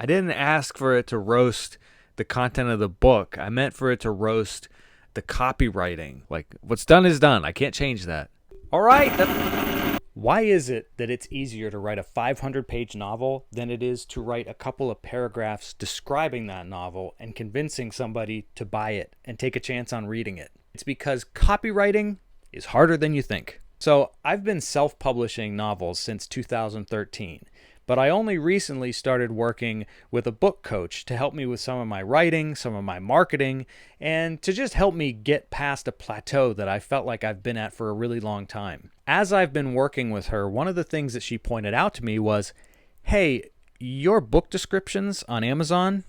I didn't ask for it to roast the content of the book. I meant for it to roast the copywriting. Like, what's done is done. I can't change that. All right. Why is it that it's easier to write a 500-page novel than it is to write a couple of paragraphs describing that novel and convincing somebody to buy it and take a chance on reading it? It's because copywriting is harder than you think. So I've been self-publishing novels since 2013, but I only recently started working with a book coach to help me with some of my writing, some of my marketing, and to just help me get past a plateau that I felt like I've been at for a really long time. As I've been working with her, one of the things that she pointed out to me was, hey, your book descriptions on Amazon,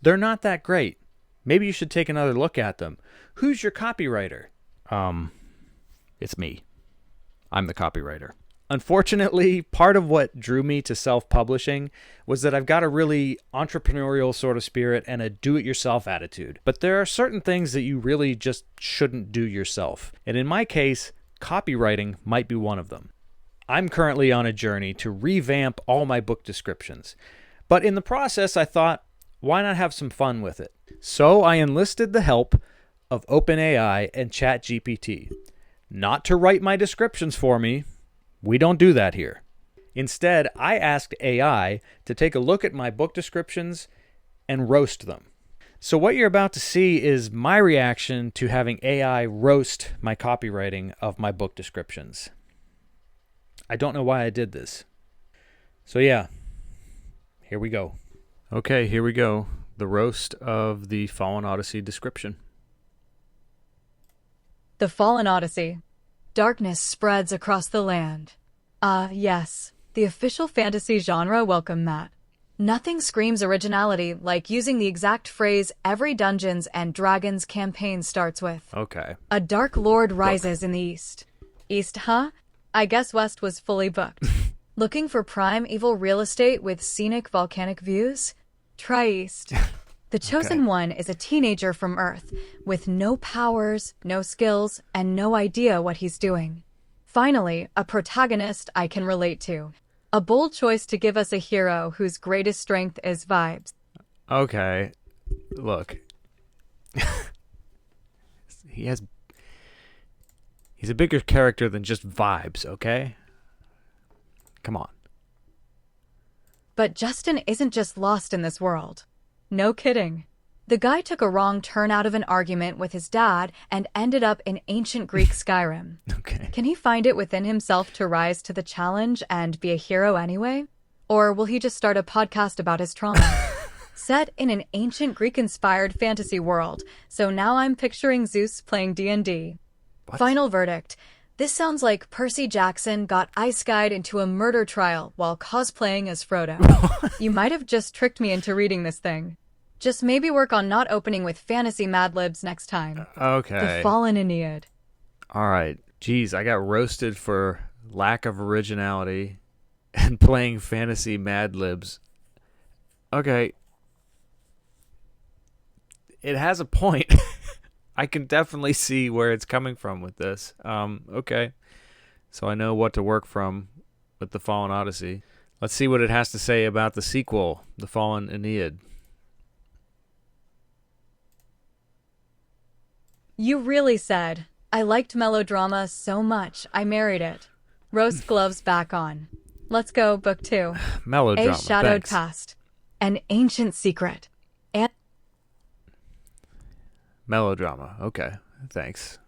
they're not that great. Maybe you should take another look at them. Who's your copywriter? It's me. I'm the copywriter. Unfortunately, part of what drew me to self-publishing was that I've got a really entrepreneurial sort of spirit and a do-it-yourself attitude. But there are certain things that you really just shouldn't do yourself. And in my case, copywriting might be one of them. I'm currently on a journey to revamp all my book descriptions. But in the process, I thought, why not have some fun with it? So I enlisted the help of OpenAI and ChatGPT. Not to write my descriptions for me. We don't do that here. Instead, I asked AI to take a look at my book descriptions and roast them. So what you're about to see is my reaction to having AI roast my copywriting of my book descriptions. I don't know why I did this. So yeah, here we go. Okay, here we go. The roast of the Fallen Odyssey description. The Fallen Odyssey. Darkness spreads across the land. Yes, the official fantasy genre welcomed that. Nothing screams originality like using the exact phrase every Dungeons and Dragons campaign starts with. Okay. A dark lord rises in the east. East, huh? I guess west was fully booked. Looking for primeval real estate with scenic volcanic views? Try east. The Chosen One is a teenager from Earth, with no powers, no skills, and no idea what he's doing. Finally, a protagonist I can relate to. A bold choice to give us a hero whose greatest strength is vibes. Okay, look. He's a bigger character than just vibes, okay? Come on. But Justin isn't just lost in this world. No kidding. The guy took a wrong turn out of an argument with his dad and ended up in ancient Greek Skyrim. Okay. Can he find it within himself to rise to the challenge and be a hero anyway? Or will he just start a podcast about his trauma? Set in an ancient Greek-inspired fantasy world, so now I'm picturing Zeus playing D&D. What? Final verdict. This sounds like Percy Jackson got ice-guyed into a murder trial while cosplaying as Frodo. You might have just tricked me into reading this thing. Just maybe work on not opening with fantasy Mad Libs next time. Okay. The Fallen Aeneid. All right. Jeez, I got roasted for lack of originality and playing fantasy Mad Libs. Okay. It has a point. I can definitely see where it's coming from with this. Okay. So I know what to work from with the Fallen Odyssey. Let's see what it has to say about the sequel, the Fallen Aeneid. You really said, I liked melodrama so much, I married it. Roast gloves back on. Let's go, book 2. Melodrama, A Shadowed thanks. Past. An Ancient Secret. And Melodrama, okay, thanks.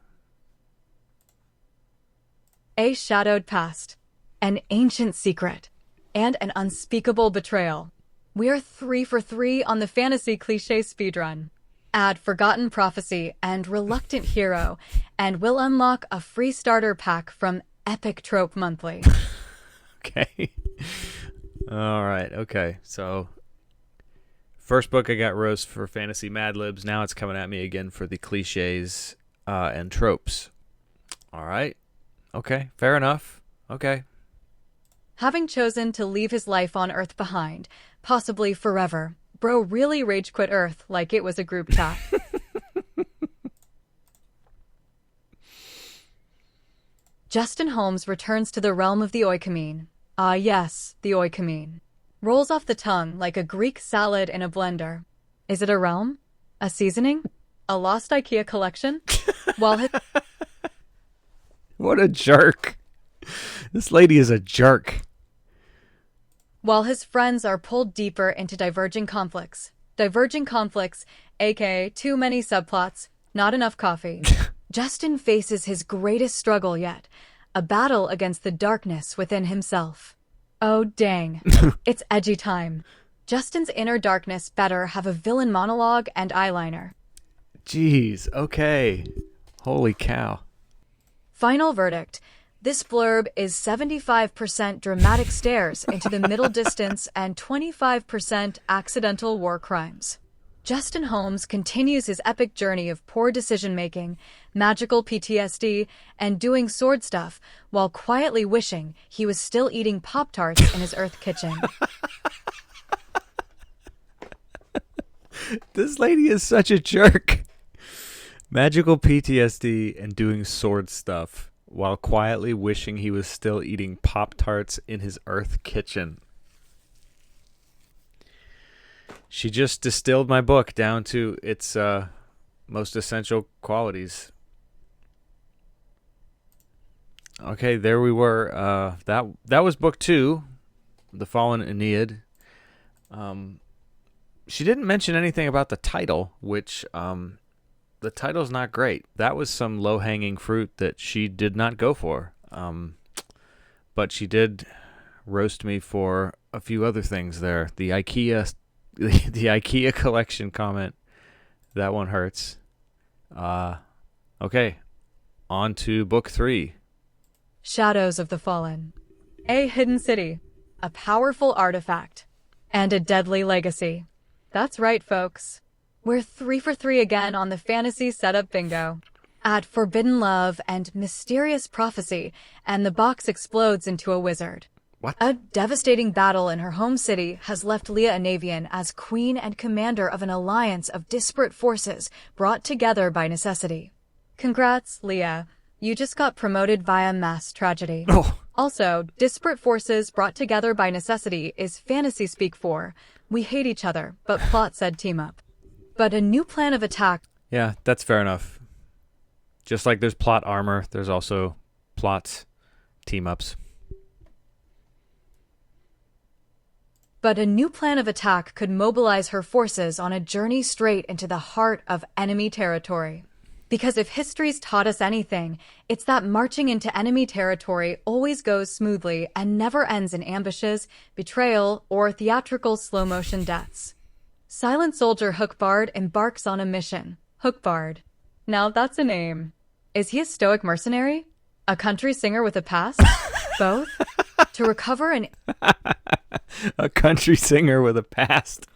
A Shadowed Past. An Ancient Secret. And an Unspeakable Betrayal. We're 3 for 3 on the fantasy cliché speedrun. Add Forgotten Prophecy and Reluctant Hero, and we'll unlock a free starter pack from Epic Trope Monthly. Okay. All right, okay. So, first book I got roast for fantasy Mad Libs. Now it's coming at me again for the cliches and tropes. All right. Okay, fair enough. Okay. Having chosen to leave his life on Earth behind, possibly forever, bro really rage quit Earth like it was a group chat. Justin Holmes returns to the realm of the Oikoumene. Ah yes, the Oikoumene. Rolls off the tongue like a Greek salad in a blender. Is it a realm? A seasoning? A lost IKEA collection? While his What a jerk. This lady is a jerk. while his friends are pulled deeper into diverging conflicts. Diverging conflicts, aka too many subplots, not enough coffee. Justin faces his greatest struggle yet, a battle against the darkness within himself. Oh dang, it's edgy time. Justin's inner darkness better have a villain monologue and eyeliner. Jeez, okay. Holy cow. Final verdict. This blurb is 75% dramatic stares into the middle distance and 25% accidental war crimes. Justin Holmes continues his epic journey of poor decision-making, magical PTSD, and doing sword stuff while quietly wishing he was still eating Pop-Tarts in his Earth kitchen. This lady is such a jerk. Magical PTSD and doing sword stuff while quietly wishing he was still eating Pop-Tarts in his Earth kitchen. She just distilled my book down to its most essential qualities. Okay, there we were. That was book 2, The Fallen Aeneid. She didn't mention anything about the title, which the title's not great. That was some low-hanging fruit that she did not go for. But she did roast me for a few other things there. The IKEA collection comment, that one hurts. Okay, on to book 3. Shadows of the Fallen. A hidden city, a powerful artifact, and a deadly legacy. That's right, folks. We're 3 for 3 again on the fantasy setup bingo. Add forbidden love and mysterious prophecy, and the box explodes into a wizard. What? A devastating battle in her home city has left Leah Anavian as queen and commander of an alliance of disparate forces brought together by necessity. Congrats, Leah. You just got promoted via mass tragedy. Oh. Also, disparate forces brought together by necessity is fantasy speak for we hate each other, but plot said team up. But a new plan of attack. Yeah, that's fair enough. Just like there's plot armor, there's also plots, team-ups. But a new plan of attack could mobilize her forces on a journey straight into the heart of enemy territory. Because if history's taught us anything, it's that marching into enemy territory always goes smoothly and never ends in ambushes, betrayal, or theatrical slow-motion deaths. Silent Soldier Hookbard embarks on a mission. Hookbard. Now that's a name. Is he a stoic mercenary? A country singer with a past? Both? To recover an... A country singer with a past.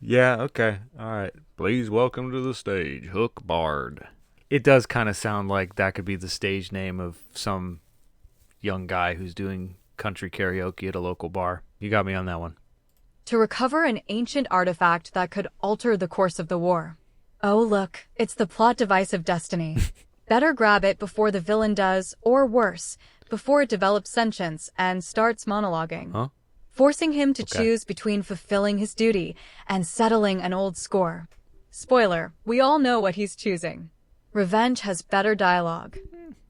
Yeah, okay. All right. Please welcome to the stage, Hookbard. It does kind of sound like that could be the stage name of some young guy who's doing country karaoke at a local bar. You got me on that one. To recover an ancient artifact that could alter the course of the war. Oh, look, it's the plot device of destiny. Better grab it before the villain does, or worse, before it develops sentience and starts monologuing. Huh? Forcing him to choose between fulfilling his duty and settling an old score. Spoiler, we all know what he's choosing. Revenge has better dialogue.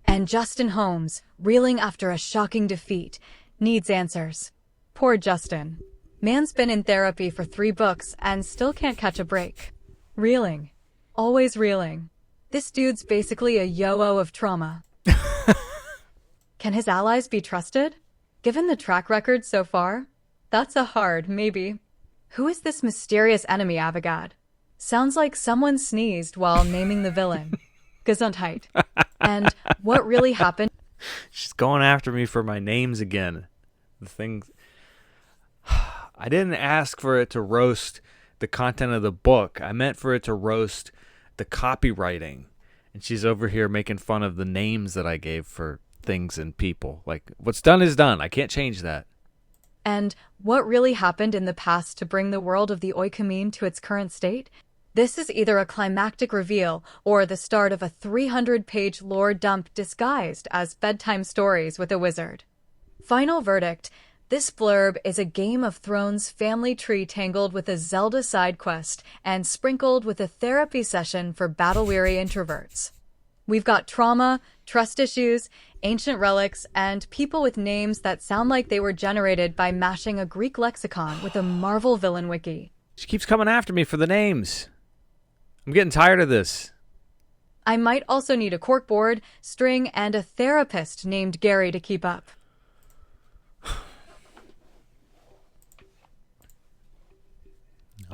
And Justin Holmes, reeling after a shocking defeat, needs answers. Poor Justin. Man's been in therapy for 3 books and still can't catch a break. Reeling. Always reeling. This dude's basically a yo-yo of trauma. Can his allies be trusted? Given the track record so far? That's a hard maybe. Who is this mysterious enemy, Avogad? Sounds like someone sneezed while naming the villain. Gesundheit. And what really happened? She's going after me for my names again. The thing... I didn't ask for it to roast the content of the book. I meant for it to roast the copywriting. And she's over here making fun of the names that I gave for things and people. Like, what's done is done. I can't change that. And what really happened in the past to bring the world of the Oikoumene to its current state? This is either a climactic reveal or the start of a 300-page lore dump disguised as bedtime stories with a wizard. Final verdict. This blurb is a Game of Thrones family tree tangled with a Zelda side quest and sprinkled with a therapy session for battle-weary introverts. We've got trauma, trust issues, ancient relics, and people with names that sound like they were generated by mashing a Greek lexicon with a Marvel villain wiki. She keeps coming after me for the names. I'm getting tired of this. I might also need a corkboard, string, and a therapist named Gary to keep up.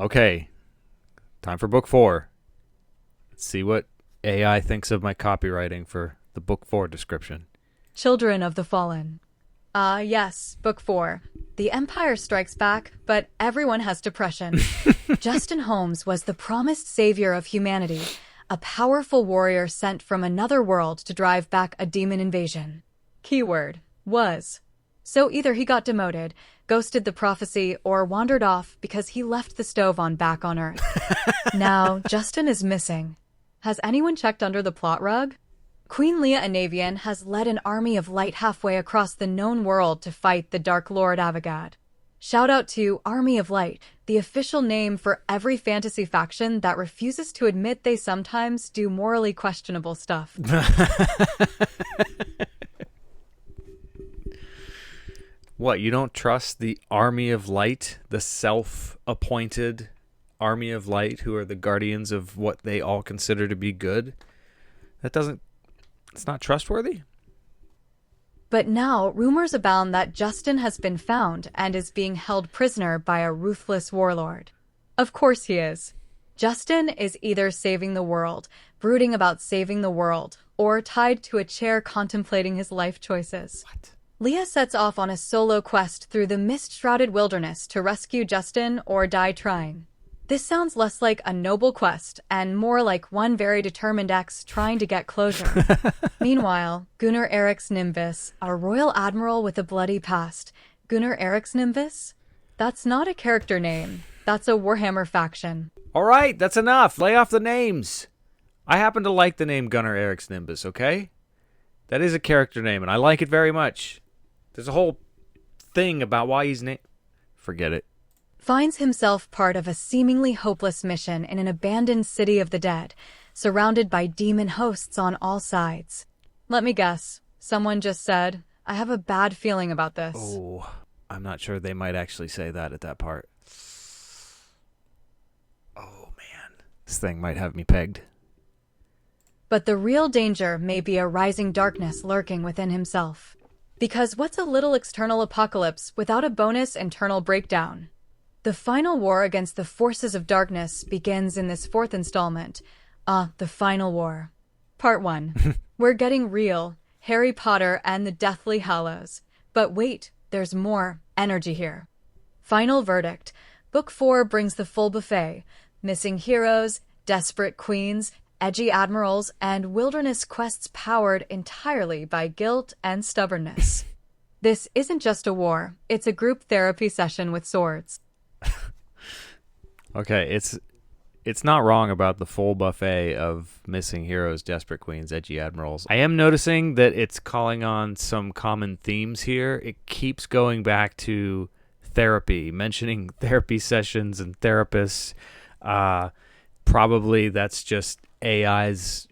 Okay, time for book 4. Let's see what AI thinks of my copywriting for the book 4 description. Children of the Fallen. Yes, book 4. The Empire strikes back, but everyone has depression. Justin Holmes was the promised savior of humanity, a powerful warrior sent from another world to drive back a demon invasion. Keyword, was. So either he got demoted, ghosted the prophecy, or wandered off because he left the stove on back on Earth. Now, Justin is missing. Has anyone checked under the plot rug? Queen Leah Anavian has led an army of light halfway across the known world to fight the Dark Lord Avogad. Shout out to Army of Light, the official name for every fantasy faction that refuses to admit they sometimes do morally questionable stuff. What, you don't trust the Army of Light, the self-appointed Army of Light, who are the guardians of what they all consider to be good? It's not trustworthy? But now, rumors abound that Justin has been found and is being held prisoner by a ruthless warlord. Of course he is. Justin is either saving the world, brooding about saving the world, or tied to a chair contemplating his life choices. What? Leah sets off on a solo quest through the mist-shrouded wilderness to rescue Justin or die trying. This sounds less like a noble quest and more like one very determined ex trying to get closure. Meanwhile, Gunnar Eric's Nimbus, a royal admiral with a bloody past. Gunnar Eric's Nimbus? That's not a character name. That's a Warhammer faction. All right, that's enough. Lay off the names. I happen to like the name Gunnar Eric's Nimbus, okay? That is a character name, and I like it very much. There's a whole thing about why he's named. Forget it. Finds himself part of a seemingly hopeless mission in an abandoned city of the dead, surrounded by demon hosts on all sides. Let me guess. Someone just said, I have a bad feeling about this. Oh, I'm not sure they might actually say that at that part. Oh, man. This thing might have me pegged. But the real danger may be a rising darkness lurking within himself. Because what's a little external apocalypse without a bonus internal breakdown? The final war against the forces of darkness begins in this 4th installment. The Final War. Part 1. We're getting real. Harry Potter and the Deathly Hallows. But wait, there's more energy here. Final verdict. Book 4 brings the full buffet. Missing heroes, desperate queens, edgy admirals, and wilderness quests powered entirely by guilt and stubbornness. This isn't just a war, it's a group therapy session with swords. Okay, it's not wrong about the full buffet of missing heroes, desperate queens, edgy admirals. I am noticing that it's calling on some common themes here. It keeps going back to therapy, mentioning therapy sessions and therapists. Probably that's just AI's,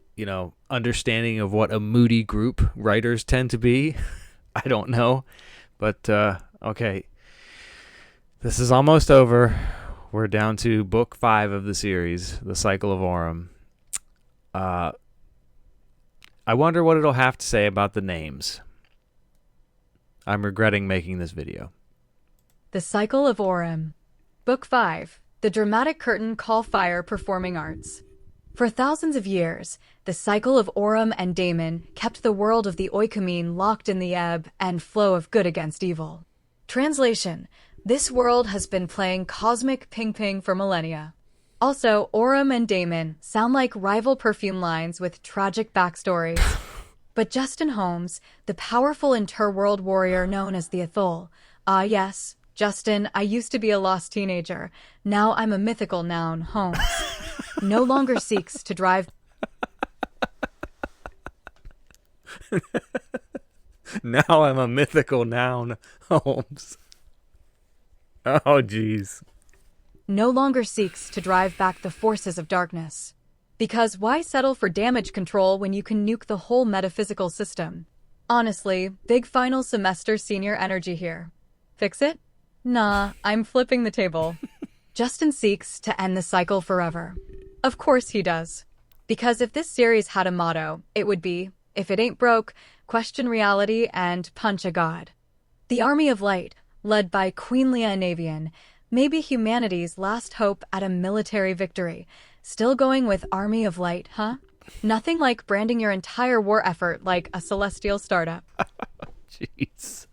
understanding of what a moody group writers tend to be. I don't know. But, okay. This is almost over. We're down to book 5 of the series, The Cycle of Aurum. I wonder what it'll have to say about the names. I'm regretting making this video. The Cycle of Aurum. Book 5. The Dramatic Curtain Call Fire Performing Arts. For thousands of years, the cycle of Aurum and Daemon kept the world of the Oikoumene locked in the ebb and flow of good against evil. Translation: this world has been playing cosmic ping-pong for millennia. Also, Aurum and Daemon sound like rival perfume lines with tragic backstories. But Justin Holmes, the powerful interworld warrior known as the Athol, yes, Justin, I used to be a lost teenager. Now I'm a mythical noun, Holmes. No longer seeks to drive... Now I'm a mythical noun, Holmes. Oh, jeez. No longer seeks to drive back the forces of darkness. Because why settle for damage control when you can nuke the whole metaphysical system? Honestly, big final semester senior energy here. Fix it? Nah, I'm flipping the table. Justin seeks to end the cycle forever. Of course he does. Because if this series had a motto, it would be, if it ain't broke, question reality and punch a god. The Army of Light, led by Queen Leia Navian, may be humanity's last hope at a military victory. Still going with Army of Light, huh? Nothing like branding your entire war effort like a celestial startup. Jeez.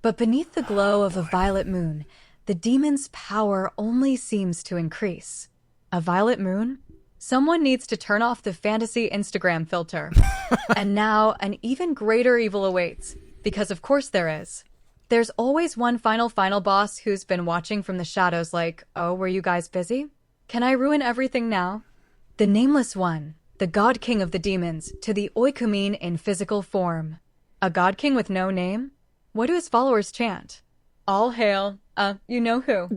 But beneath the glow of a violet moon, the demon's power only seems to increase. A violet moon? Someone needs to turn off the fantasy Instagram filter. And now an even greater evil awaits, because of course there is. There's always one final boss who's been watching from the shadows like, oh, were you guys busy? Can I ruin everything now? The Nameless One, the God King of the demons, to the oikoumene in physical form. A God King with no name? What do his followers chant? All hail, you know who.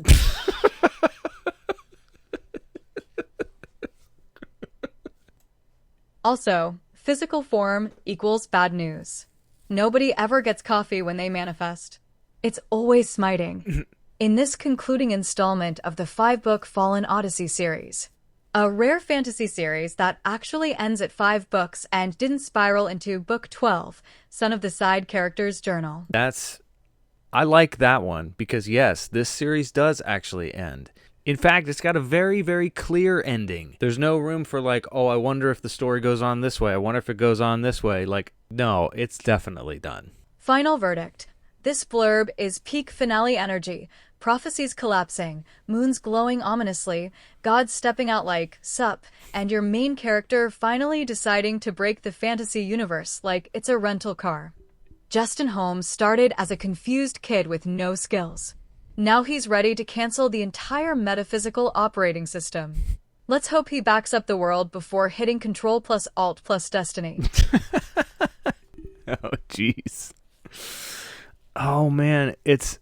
Also, physical form equals bad news. Nobody ever gets coffee when they manifest. It's always smiting. In this concluding installment of the 5-book Fallen Odyssey series, a rare fantasy series that actually ends at 5 books and didn't spiral into book 12, Son of the Side Character's Journal. I like that one because, yes, this series does actually end. In fact, it's got a very, very clear ending. There's no room for like, oh, I wonder if the story goes on this way. I wonder if it goes on this way. Like, no, it's definitely done. Final verdict. This blurb is peak finale energy. Prophecies collapsing, moons glowing ominously, gods stepping out like, sup, and your main character finally deciding to break the fantasy universe like it's a rental car. Justin Holmes started as a confused kid with no skills. Now he's ready to cancel the entire metaphysical operating system. Let's hope he backs up the world before hitting Control plus Alt plus Destiny. Oh, jeez. Oh, man, it's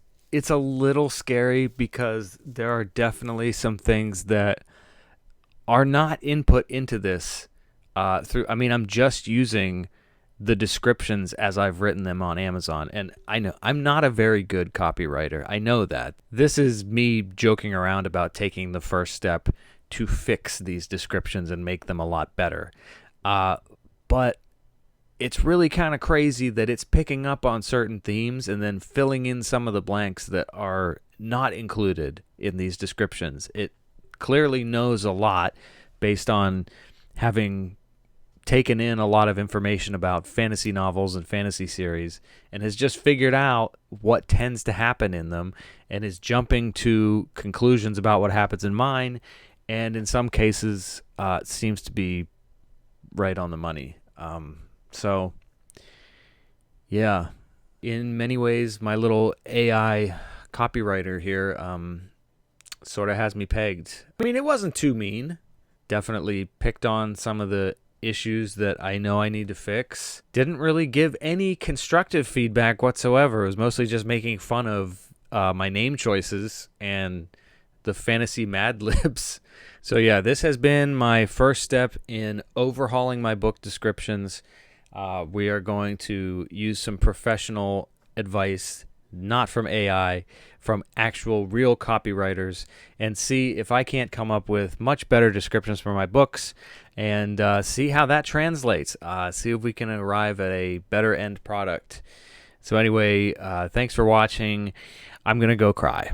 a little scary because there are definitely some things that are not input into this I'm just using the descriptions as I've written them on Amazon, and I know I'm not a very good copywriter. I know that. This is me joking around about taking the first step to fix these descriptions and make them a lot better. But it's really kind of crazy that it's picking up on certain themes and then filling in some of the blanks that are not included in these descriptions. It clearly knows a lot based on having taken in a lot of information about fantasy novels and fantasy series and has just figured out what tends to happen in them and is jumping to conclusions about what happens in mine, and in some cases seems to be right on the money. So, yeah, in many ways, my little AI copywriter here sort of has me pegged. I mean, it wasn't too mean. Definitely picked on some of the issues that I know I need to fix. Didn't really give any constructive feedback whatsoever. It was mostly just making fun of my name choices and the fantasy Mad Libs. So, yeah, this has been my first step in overhauling my book descriptions. We are going to use some professional advice, not from AI, from actual real copywriters, and see if I can't come up with much better descriptions for my books and see how that translates. See if we can arrive at a better end product. So anyway, thanks for watching. I'm going to go cry.